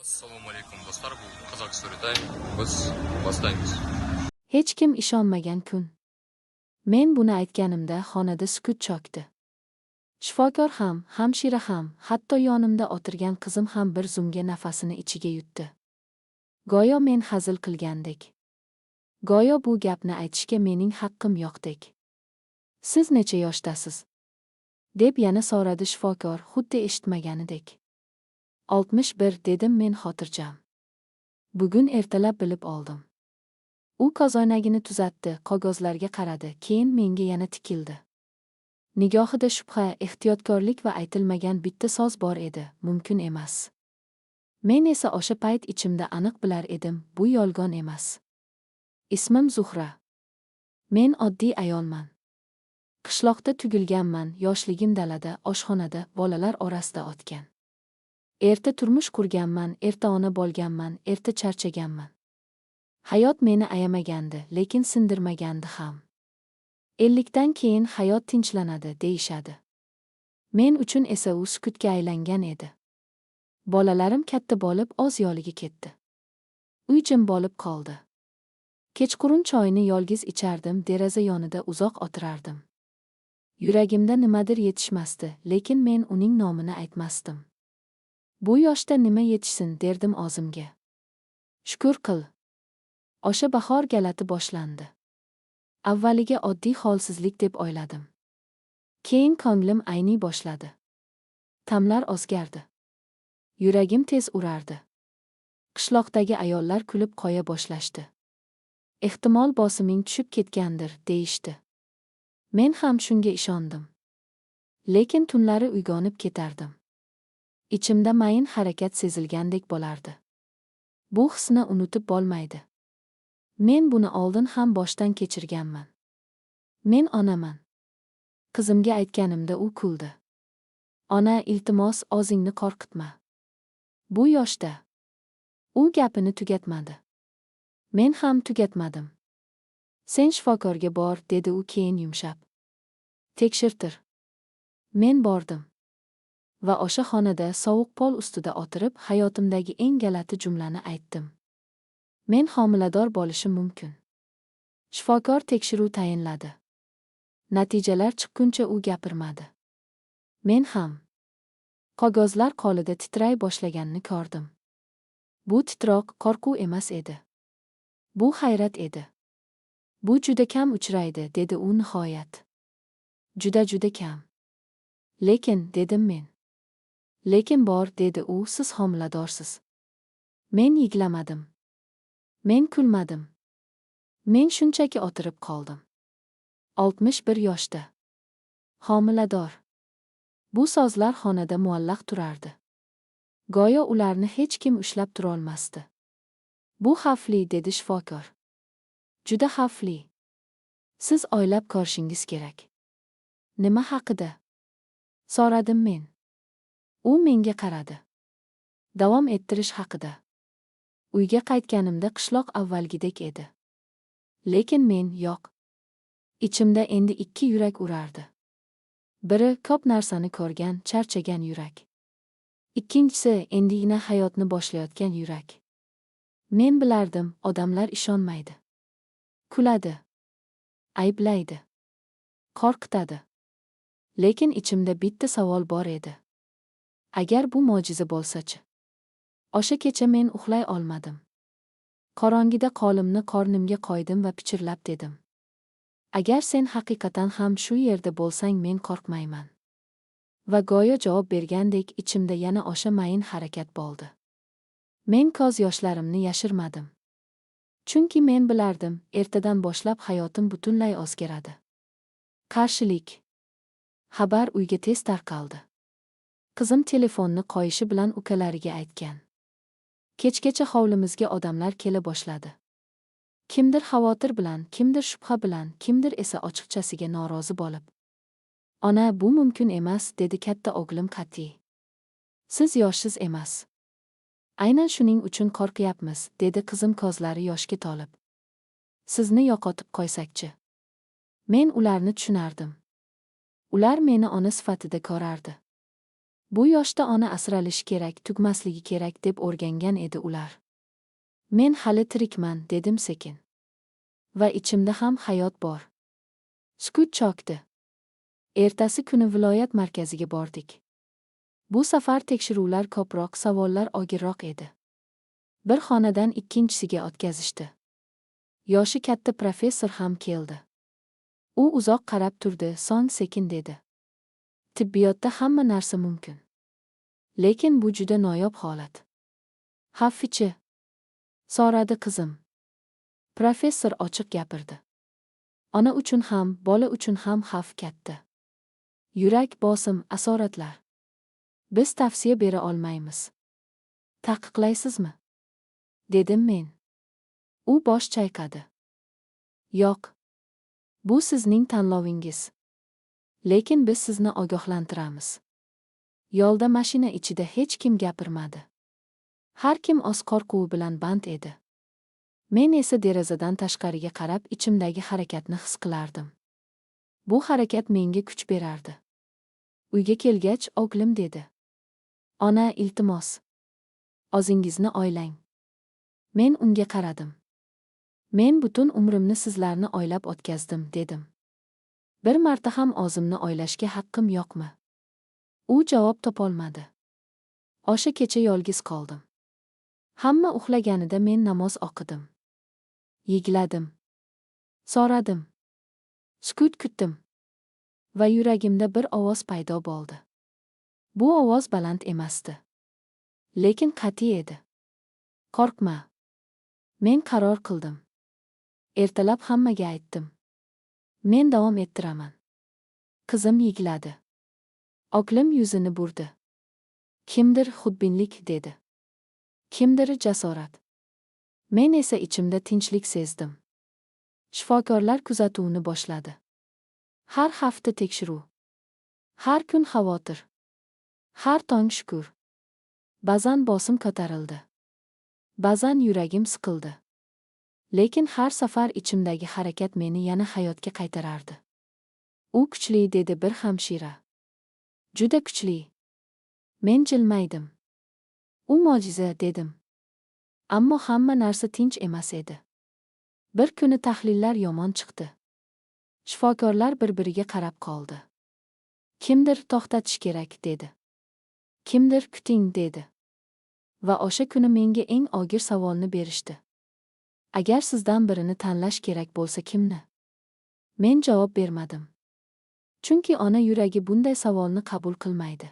Assalomu alaykum do'stlar, bu Qozaq Storytime. Biz boshlaymiz. Hech kim ishonmagan kun. Men buni aytganimda xonada sukut cho'kdi. Shifokor ham, hamshira ham, hatto yonimda o'tirgan qizim ham bir zumga nafasini ichiga yutdi. Go'yo men hazil qilgandek. Go'yo bu gapni aytishga mening haqqim yo'qdek. Siz necha yoshdasiz? Deb yana so'radi shifokor, xuddi eshitmaganidek. 61 dedim men xotirjam. Bugun ertalab bilib oldim. U ko'zoynagini tuzatdi, qog'ozlarga qaradi, keyin menga yana tikildi. Nigohida shubha, ehtiyotkorlik va aytilmagan bitta so'z bor edi, mumkin emas. Men esa o'sha payt ichimda aniq bilar edim, bu yolg'on emas. Ismim Zuhra. Men oddiy ayolman. Qishloqda tug'ilganman, yoshligim dalada, oshxonada, bolalar orasida o'tgan. Erta turmush qurganman, erta ona bo'lganman, erta charchaganman. Hayot meni ayamagandi, lekin sindirmagandi ham. 50 dan keyin hayot tinchlanadi, deyishadi. Men uchun esa u sukutga aylangan edi. Bolalarim katta bo'lib, o'z yo'liga ketdi. Uy jim bo'lib qoldi. Kechqurun choyni yolg'iz ichardim, deraza yonida uzoq o'tirardim. Yuragimda nimadir yetishmasdi, lekin men uning nomini aytmasdim. Bu yoshda nima yetishsin, derdim o'zimga. Shukr qil. O'sha bahor galati boshlandi. Avvaliga oddiy holsizlik deb o'yladim. Keyin ko'nglim ayniy boshladi. Ta'mlar o'zgardi. Yuragim tez urardi. Qishloqdagi ayollar kulib qo'ya boshlashdi. Ehtimol bosiming tushib ketgandir, deyishdi. Men ham shunga ishondim. Lekin tunlari uyg'onib ketardim. Ichimda mayin harakat sezilgandek bo'lardi. Bu hisni unutib bo'lmaydi. Men buni oldin ham boshdan kechirganman. Men onaman. Qizimga aytganimda u kuldi. Ona, iltimos, o'zingni qo'rqitma. Bu yoshda. U gapini tugatmadi. Men ham tugatmadim. Sen shifokorga bor, dedi u keyin yumshab. Tekshirtir. Men bordim. Va o'sha xonada sovuq pol ustida o'tirib hayotimdagi eng galati jumlani aytdim. Men homilador bo'lishim mumkin. Shifokor tekshiruv tayinladi. Natijalar chiqquncha u gapirmadi. Men ham. Qog'ozlar qo'lida titray boshlaganini ko'rdim. Bu titroq qo'rquv emas edi. Bu hayrat edi. Bu juda kam uchraydi, dedi u nihoyat. Juda kam. Lekin, dedim men. Lekin bor, dedi u, siz homiladorsiz. Men yig'lamadim. Men kulmadim. Men shunchaki o'tirib qoldim. 61 yoshda. Homilador. Bu so'zlar xonada muallaq turardi. Go'yo ularni hech kim ushlab turolmasdi. Bu xavfli, dedi shifokor. Juda xavfli. Siz oylab ko'rishingiz kerak. Nima haqida? So'radim men. U menga qaradi. Davom ettirish haqida. Uyga qaytganimda qishloq avvalgidek edi. Lekin men yo'q. Ichimda endi ikki yurak urardi. Biri ko'p narsani ko'rgan, charchagan yurak. Ikkinchisi endigina hayotni boshlayotgan yurak. Men bilardim, odamlar ishonmaydi. Kuladi. Ayblaydi. Qo'rqitadi. Lekin ichimda bitta savol bor edi. Agar bu mo'jiza bo'lsa-chi? O'sha kecha men uxlay olmadim. Qorong'ida qo'limni qornimga qo'ydim va pichirlab dedim. Agar sen haqiqatan ham shu yerda bo'lsang, men qo'rqmayman. Va go'yo javob bergandek ichimda yana o'sha mayin harakat bo'ldi. Men ko'z yoshlarimni yashirmadim. Chunki men bilardim, ertadan boshlab hayotim butunlay o'zgaradi. Qarshilik. Xabar uyga tez tarqaldi. Qizim telefonni qo'yishi bilan ukalariga aytgan. Kechgacha hovlimizga odamlar kela boshladi. Kimdir xavotir bilan, kimdir shubha bilan, kimdir esa ochiqchasiga norozi bo'lib. Ona, bu mumkin emas, dedi katta o'g'lim qat'iy. Siz yoshsiz emas. Aynan shuning uchun qo'rqyapmiz, dedi qizim ko'zlari yoshga to'lib. Sizni yo'qotib qo'ysakchi? Men ularni tushunardim. Ular meni ona sifatida ko'rardi. Bu yoshda ona asralishi kerak, tugmasligi kerak deb o'rgangan edi ular. Men hali tirikman, dedim sekin. Va ichimda ham hayot bor. Sukut cho'kdi. Ertasi kuni viloyat markaziga bordik. Bu safar tekshiruvlar ko'proq, savollar og'irroq edi. Bir xonadan ikkinchisiga o'tkazishdi. Yoshi katta professor ham keldi. U uzoq qarab turdi, so'ng sekin dedi: Tibbiyotda hamma narsa mumkin. Lekin bu juda noyob holat. Xavfi-chi? So'radi qizim. Professor ochiq gapirdi. Ona uchun ham, bola uchun ham xavf katta. Yurak, bosim, asoratlar. Biz tavsiya bera olmaymiz. Taqiqlaysizmi? Dedim men. U bosh chayqadi. Yo'q. Bu sizning tanlovingiz. Lekin biz sizni ogohlantiramiz. Yo'lda mashina ichida hech kim gapirmadi. Har kim o'z qo'rquvi bilan band edi. Men esa derazadan tashqariga qarab ichimdagi harakatni his qilardim. Bu harakat menga kuch berardi. Uyga kelgach o'g'lim dedi: Ona, iltimos, o'zingizni o'ylang. Men unga qaradim. Men butun umrimni sizlarni o'ylab o'tkazdim, dedim. Bir marta ham o'zimni o'ylashga haqqim yo'qmi? U javob topolmadi. O'sha kecha yolg'iz qoldim. Hamma uxlaganida men namoz o'qidim. Yig'ladim. So'radim. Sukut kutdim. Va yuragimda bir ovoz paydo bo'ldi. Bu ovoz baland emasdi. Lekin qat'iy edi. Qo'rqma. Men qaror qildim. Ertalab hammaga aytdim. Men davom ettiraman. Qizim yig'ladi. O'g'lim yuzini burdi. Kimdir xudbinlik dedi. Kimdir jasorat. Men esa ichimda tinchlik sezdim. Shifokorlar kuzatuvni boshladi. Har hafta tekshiruv. Har kun xavotir. Har tong shukur. Ba'zan bosim ko'tarildi. Ba'zan yuragim siqildi. Lekin har safar ichimdagi harakat meni yana hayotga qaytarardi. U kuchli, dedi bir hamshira. Juda kuchli. Men jilmaydim. U mo'jiza, dedim. Ammo hamma narsa tinch emas edi. Bir kuni tahlillar yomon chiqdi. Shifokorlar bir-biriga qarab qoldi. Kimdir to'xtatish kerak, dedi. Kimdir kuting, dedi. Va o'sha kuni menga eng og'ir savolni berishdi. Agar sizdan birini tanlash kerak bo'lsa kimni? Men javob bermadim. Chunki ona yuragi bunday savolni qabul qilmaydi.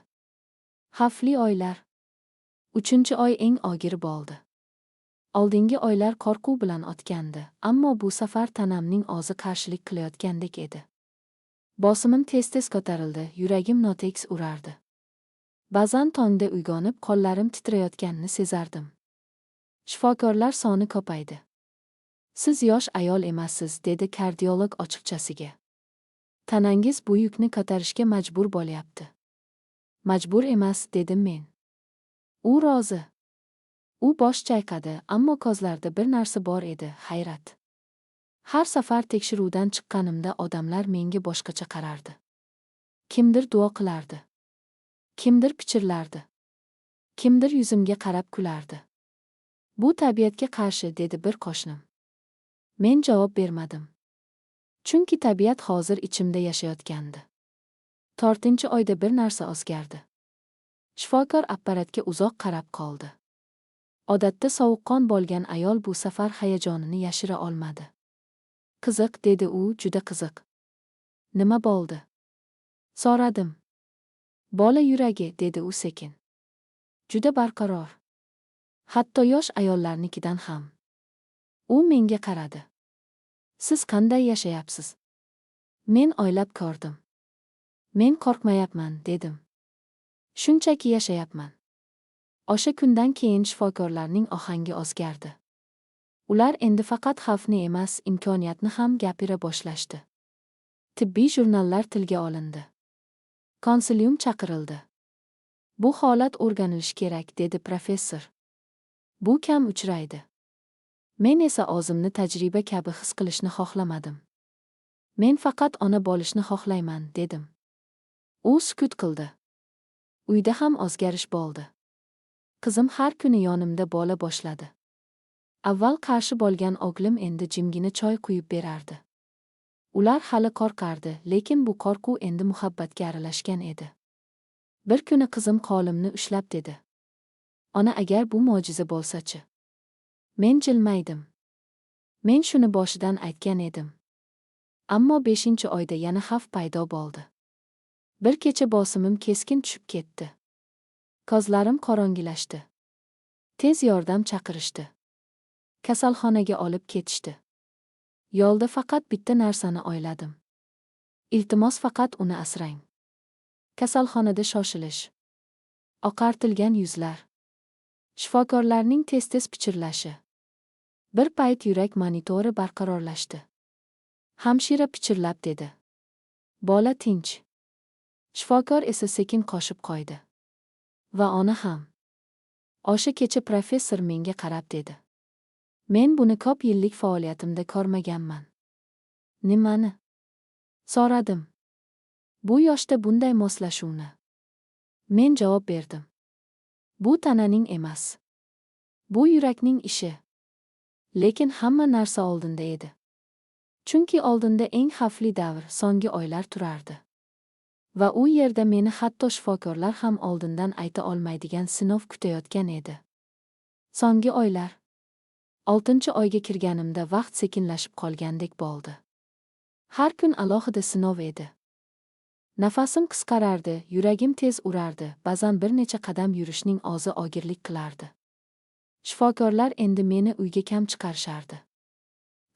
Xavfli oylar. 3-oy eng og'iri bo'ldi. Oldingi oylar qo'rquv bilan o'tgandi, ammo bu safar tanamning o'zi qarshilik qilayotgandek edi. Bosimim tez-tez ko'tarildi, yuragim notekis urardi. Ba'zan tongda uyg'onib, qo'llarim titrayotganini sezardim. Shifokorlar soni ko'paydi. Siz yosh ayol emassiz, dedi kardiolog ochiqchasiga. Tanangiz bu yukni ko'tarishga majbur bo'lyapti. Majbur emas, dedim men. U rozi. U bosh chayqadi, ammo ko'zlarida bir narsa bor edi, hayrat. Har safar tekshiruvdan chiqqanimda odamlar menga boshqacha qarardi. Kimdir duo qilardi. Kimdir pichirlardi. Kimdir yuzimga qarab kulardi. Bu tabiatga qarshi, dedi bir qo'shnim. Men javob bermadim. Chunki tabiat hozir ichimda yashayotgandi. 4-oyda bir narsa o'zgardi. Shifokor apparatga uzoq qarab qoldi. Odatda sovuqqon bo'lgan ayol bu safar hayajonini yashira olmadi. Qiziq, dedi u, juda qiziq. Nima bo'ldi? So'radim. Bola yuragi, dedi u sekin. Juda barqaror. Hatto yosh ayollarnikidan ham. U menga qaradi. Siz qanday yashayapsiz? Men o'ylab ko'rdim. Men qo'rqmayapman, dedim. Shunchaki yashayapman. O'sha kundan keyin shifokorlarning ohangi o'zgardi. Ular endi faqat xavfni emas, imkoniyatni ham gapira boshlashdi. Tibbiy jurnallar tilga olindi. Konsilium chaqirildi. Bu holat o'rganilishi kerak, dedi professor. Bu kam uchraydi. Men esa o'zimni tajriba kabi his qilishni xohlamadim. Men faqat ona bo'lishni xohlayman, dedim. U sukut qildi. Uyda ham o'zgarish bo'ldi. Qizim har kuni yonimda bo'la boshladi. Avval qarshi bo'lgan o'g'lim endi jimgina choy quyib berardi. Ular hali qo'rqardi, lekin bu qo'rquv endi muhabbatga aralashgan edi. Bir kuni qizim qo'limni ushlab dedi: "Ona, agar bu mo'jiza bo'lsa-chi?" Men jilmaydim. Men shuni boshidan aytgan edim. Ammo 5-oyda yana xavf paydo bo'ldi. Bir kecha bosimim keskin tushib ketdi. Ko'zlarim qorong'ilashdi. Tez yordam chaqirishdi. Kasalxonaga olib ketishdi. Yo'lda faqat bitta narsani o'yladim. Iltimos, faqat uni asrang. Kasalxonada shoshilish. Oqartilgan yuzlar. Shifokorlarning tez-tez pichirlashi. Bir payt yurak monitori barqarorlashdi. Hamshira pichirlab dedi: "Bola tinch." Shifokor esa sekin qoshib qo'ydi. Va ona ham. O'sha kecha professor menga qarab dedi: "Men buni ko'p yillik faoliyatimda ko'rmaganman." "Nimani?" so'radim. "Bu yoshda bunday moslashuvni." Men javob berdim: "Bu tananing emas. Bu yurakning ishi." Lekin hamma narsa oldinda edi. Chunki oldinda eng xavfli davr, so'nggi oylar turardi. Va u yerda meni hatto shifokorlar ham oldindan ayta olmaydigan sinov kutayotgan edi. So'nggi oylar. 6-oyga kirganimda vaqt sekinlashib qolgandek bo'ldi. Har kun alohida sinov edi. Nafasim qisqarardi, yuragim tez urardi, ba'zan bir necha qadam yurishning o'zi og'irlik qilardi. Shifokorlar endi meni uyga kam chiqarishardi.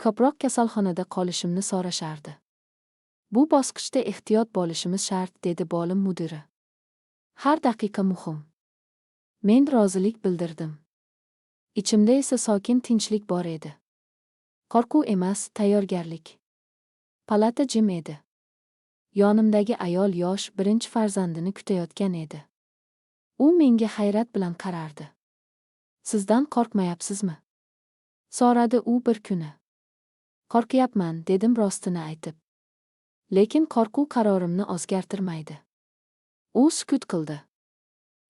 Ko'proq kasalxonada qolishimni so'rashardi. "Bu bosqichda ehtiyot bo'lishimiz shart", dedi bo'lim mudiri. "Har daqiqa muhim." Men rozilik bildirdim. Ichimda esa sokin tinchlik bor edi. Qo'rquv emas, tayyorgarlik. Palata jim edi. Yonimdagi ayol yosh, birinchi farzandini kutayotgan edi. U menga hayrat bilan qarardi. "Sizdan qo'rqmayapsizmi?" so'radi u bir kuni. "Qo'rqyapman", dedim rostini aytib. Lekin qo'rquv qarorimni o'zgartirmaydi. U sukut qildi.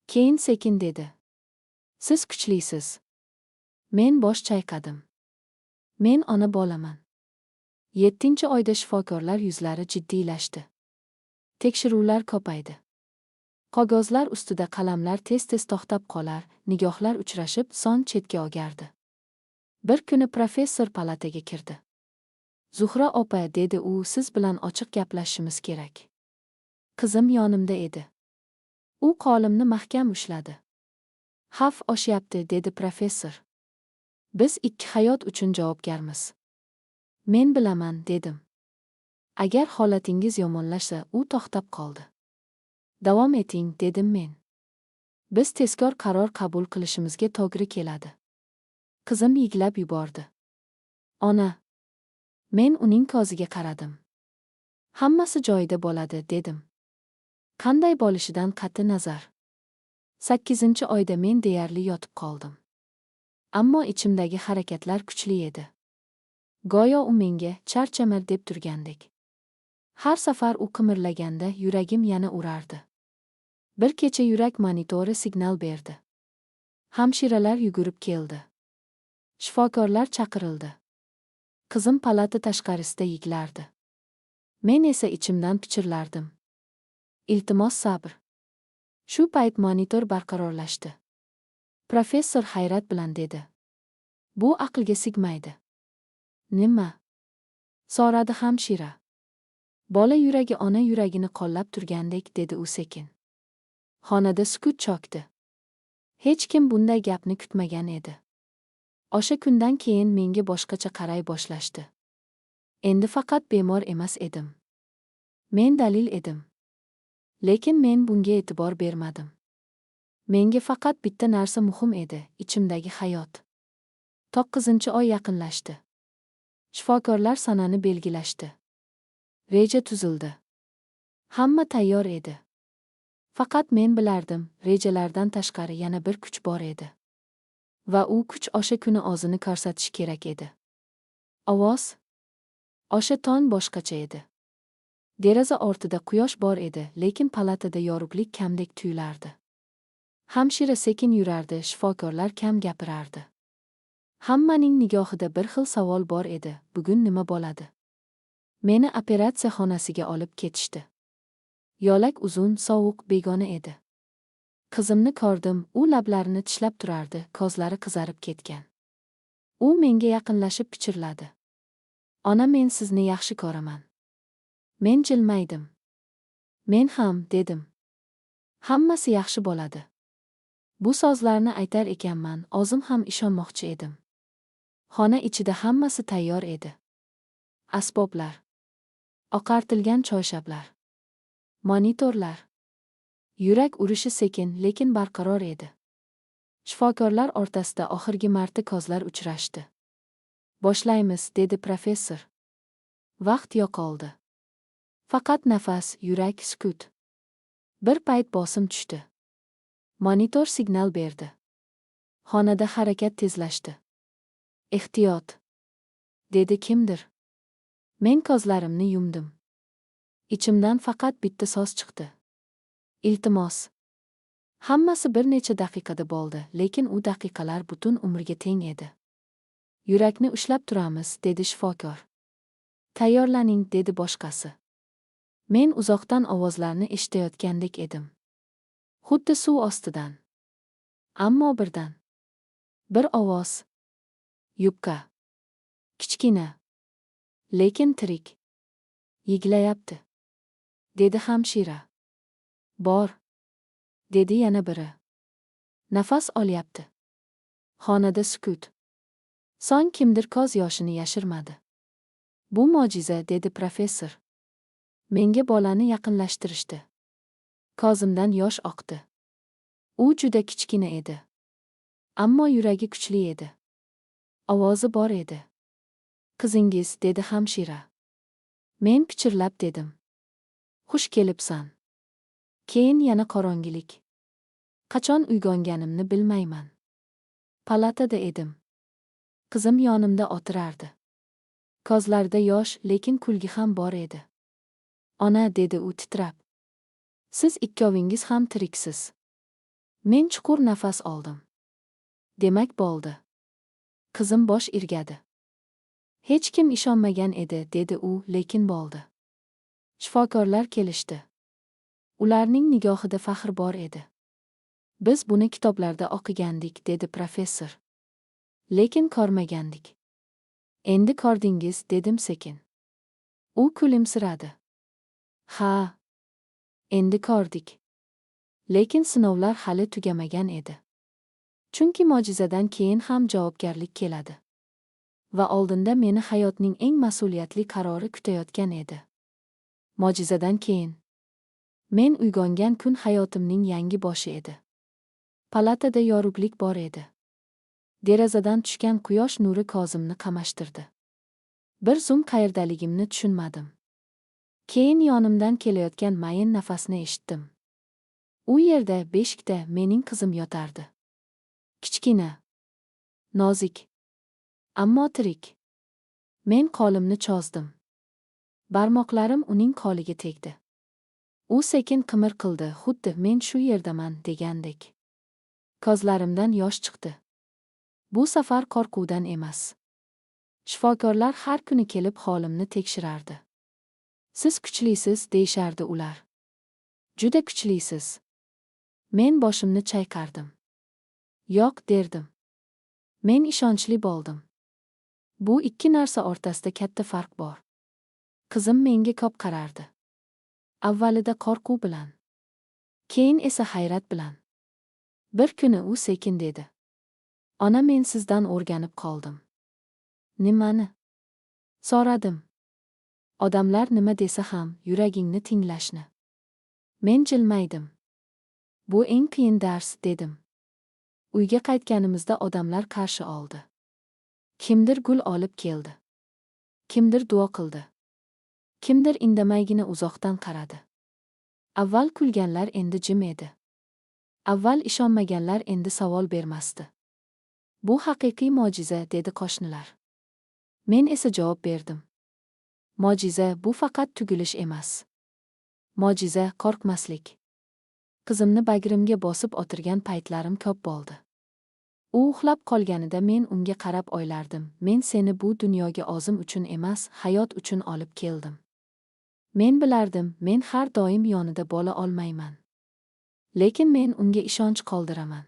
Keyin sekin dedi: "Siz kuchlisiz." Men bosh chayqadim. "Men ona bo'laman." 7-oyda shifokorlar yuzlari jiddiylashdi. Tekshiruvlar ko'paydi. Qog'ozlar ustida qalamlar tez-tez to'xtab qolar, nigohlar uchrashib, son chetga o'gardi. Bir kuni professor palataga kirdi. "Zuhra opa", dedi u, "siz bilan ochiq gaplashishimiz kerak." Qizim yonimda edi. U qo'limni mahkam ushladi. "Xavf oshyapti", dedi professor. "Biz 2 hayot uchun javobgarmiz." "Men bilaman", dedim. "Agar holatingiz yomonlashsa", u to'xtab qoldi. "Davom eting", dedim men. "Biz tezkor qaror qabul qilishimizga to'g'ri keladi." Qizim yig'lab yubordi. "Ona." Men uning ko'ziga qaradim. "Hammasi joyida bo'ladi", dedim. Qanday bo'lishidan qat'i nazar. 8-oyda men deyarli yotib qoldim. Ammo ichimdagi harakatlar kuchli edi. Go'yo u menga "charchamir" deb turgandek. Har safar u qimirlaganda yuragim yana urardi. Bir kecha yurak monitori signal berdi. Hamshiralar yugurib keldi. Shifokorlar chaqirildi. Qizim palata tashqarisida yig'lardi. Men esa ichimdan pichirlardim: "Iltimos, sabr." Shu payt monitor barqarorlashdi. Professor hayrat bilan dedi: "Bu aqlga sigmaydi." "Nima?" so'radi hamshira. "Bola yuragi ona yuragini qo'llab turgandek", dedi u sekin. Xonada sukut cho'kdi. Hech kim bunday gapni kutmagan edi. O'sha kundan keyin menga boshqacha qaray boshlashdi. Endi faqat bemor emas edim. Men dalil edim. Lekin men bunga e'tibor bermadim. Menga faqat bitta narsa muhim edi, ichimdagi hayot. 9-oy yaqinlashdi. Shifokorlar sanani belgilashdi. Reja tuzildi. Hamma tayyor edi. Faqat men bilardim, rejalardan tashqari yana bir kuch bor edi. Va u kuch o'sha kuni o'zini ko'rsatishi kerak edi. Ovoz. O'sha tong boshqacha edi. Deraza ortida quyosh bor edi, lekin palatada yorug'lik kamdek tuyulardi. Hamshira sekin yurardi, shifokorlar kam gapirardi. Hammaning nigohida bir xil savol bor edi, bugun nima bo'ladi? Meni operatsiya xonasiga olib ketishdi. Yo'lak uzun, sovuq, begona edi. Qizimni ko'rdim, u lablarini tishlab turardi, ko'zlari qizarib ketgan. U menga yaqinlashib pichirladi. Ona, men sizni yaxshi ko'raman. Men jilmaydim. Men ham, dedim. Hammasi yaxshi bo'ladi. Bu so'zlarni aytar ekanman, o'zim ham ishonmoqchi edim. Xona ichida hammasi tayyor edi. Asboblar, oqartilgan choyshablar, monitorlar. Yurak urishi sekin, lekin barqaror edi. Shifokorlar o'rtasida oxirgi marta ko'zlar uchrashdi. Boshlaymiz, dedi professor. Vaqt yo'qoldi. Faqat nafas, yurak, sukut. Bir payt bosim tushdi. Monitor signal berdi. Xonada harakat tezlashdi. Ehtiyot, dedi kimdir. Men ko'zlarimni yumdim. Ichimdan faqat bitta so'z chiqdi. Iltimos. Hammasi bir necha daqiqada bo'ldi, lekin u daqiqalar butun umrga teng edi. Yurakni ushlab turamiz, dedi shifokor. Tayyorlaning, dedi boshqasi. Men uzoqdan ovozlarni eshitayotgandek edim. Xuddi suv ostidan. Ammo birdan. Bir ovoz. Yubka. Kichkina. Lekin tirik. Yiglayapti, dedi hamshira. Bor, dedi yana biri. Nafas olyapti. Xonada sukut. So'ng kimdir ko'z yoshini yashirmadi. Bu mo'jiza, dedi professor. Menga bolani yaqinlashtirishdi. Ko'zimdan yosh oqdi. U juda kichkina edi. Ammo yuragi kuchli edi. Ovozi bor edi. Qizingiz, dedi hamshira. Men pichirlab dedim. Xush kelibsan. Keyin yana qorong'ilik. Qachon uyg'onganimni bilmayman. Palatada edim. Qizim yonimda o'tirardi. Ko'zlarida yosh, lekin kulgi ham bor edi. Ona, dedi u titrab. Siz ikkovingiz ham tiriksiz. Men chuqur nafas oldim. Demak bo'ldi. Qizim bosh irgadi. Hech kim ishonmagan edi, dedi u, lekin bo'ldi. Shifokorlar kelishdi. Ularning nigohida faxr bor edi. Biz buni kitoblarda o'qigandik, dedi professor. Lekin ko'rmagandik. Endi ko'rdingiz, dedim sekin. U kulimsiradi. Ha, endi ko'rdik. Lekin sinovlar hali tugamagan edi. Chunki mo'jizadan keyin ham javobgarlik keladi. Va oldinda meni hayotning eng mas'uliyatli qarori kutayotgan edi. Mo'jizadan keyin. Men uyg'ongan kun hayotimning yangi boshi edi. Palatada yorug'lik bor edi. Derazadan tushgan quyosh nuri ko'zimni qamashtirdi. Bir zum qayerdaligimni tushunmadim. Keyin yonimdan kelayotgan mayin nafasni eshitdim. U yerda beshikda mening qizim yotardi. Kichkina, nozik, ammo tirik. Men qo'limni cho'zdim. Barmoqlarim uning qo'liga tegdi. U sekin qimir qildi, xuddi men shu yerdaman degandek. Ko'zlarimdan yosh chiqdi. Bu safar qo'rquvdan emas. Shifokorlar har kuni kelib holimni tekshirardi. Siz kuchlisiz, deyishardi ular. Juda kuchlisiz. Men boshimni chayqardim. Yo'q, derdim. Men ishonchli bo'ldim. Bu ikki narsa o'rtasida katta farq bor. Qizim menga ko'p qarardi. Avvalida qo'rquv bilan, keyin esa hayrat bilan. Bir kuni u sekin dedi. Ona, men sizdan o'rganib qoldim. Nimani? So'radim. Odamlar nima desa ham yuragingni tinglashni. Men jilmaydim. Bu eng qiyin dars, dedim. Uyga qaytganimizda odamlar qarshi oldi. Kimdir gul olib keldi. Kimdir duo qildi. Kimdir indamaygina uzoqdan qaradi. Avval kulganlar endi jim edi. Avval ishonmaganlar endi savol bermasdi. Bu haqiqiy mo'jiza, dedi qo'shnilar. Men esa javob berdim. Mo'jiza bu faqat tugilish emas. mo'jiza, qo'rqmaslik. Qizimni bagrimga bosib o'tirgan paytlarim ko'p bo'ldi. U uxlab qolganida men unga qarab o'ylardim, men seni bu dunyoga o'zim uchun emas, hayot uchun olib keldim. Men bilardim, men har doim yonida bo'la olmayman. Lekin men unga ishonch qoldiraman.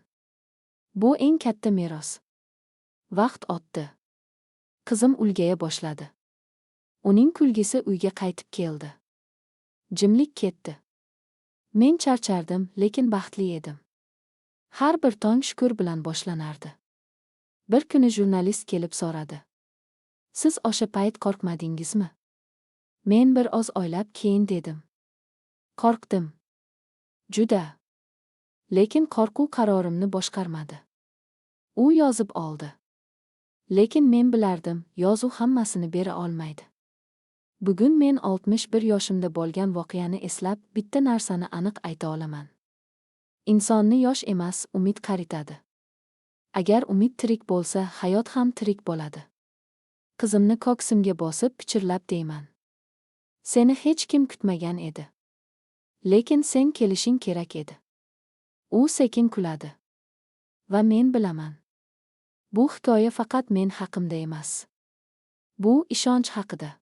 Bu eng katta meros. Vaqt o'tdi. Qizim ulgaya boshladi. Uning kulgisi uyga qaytib keldi. Jimlik ketdi. Men charchardim, lekin baxtli edim. Har bir tong shukur bilan boshlanardi. Bir kuni jurnalist kelib so'radi. Siz o'sha payt qo'rqmadingizmi? Men bir oz o'ylab keyin dedim. Qo'rqdim. Juda. Lekin qo'rquv qarorimni boshqarmadi. U yozib oldi. Lekin men bilardim, yozuv hammasini bera olmaydi. Bugun men 61 yoshimda bo'lgan voqeani eslab, bitta narsani aniq ayta olaman. Insonni yosh emas, umid qaritadi. Agar umid tirik bo'lsa, hayot ham tirik bo'ladi. Qizimni ko'ksimga bosib pichirlab deyman. Seni hech kim kutmagan edi. Lekin sen kelishing kerak edi. U sekin kuladi. Va men bilaman. Bu hikoya faqat men haqimda emas. Bu ishonch haqida.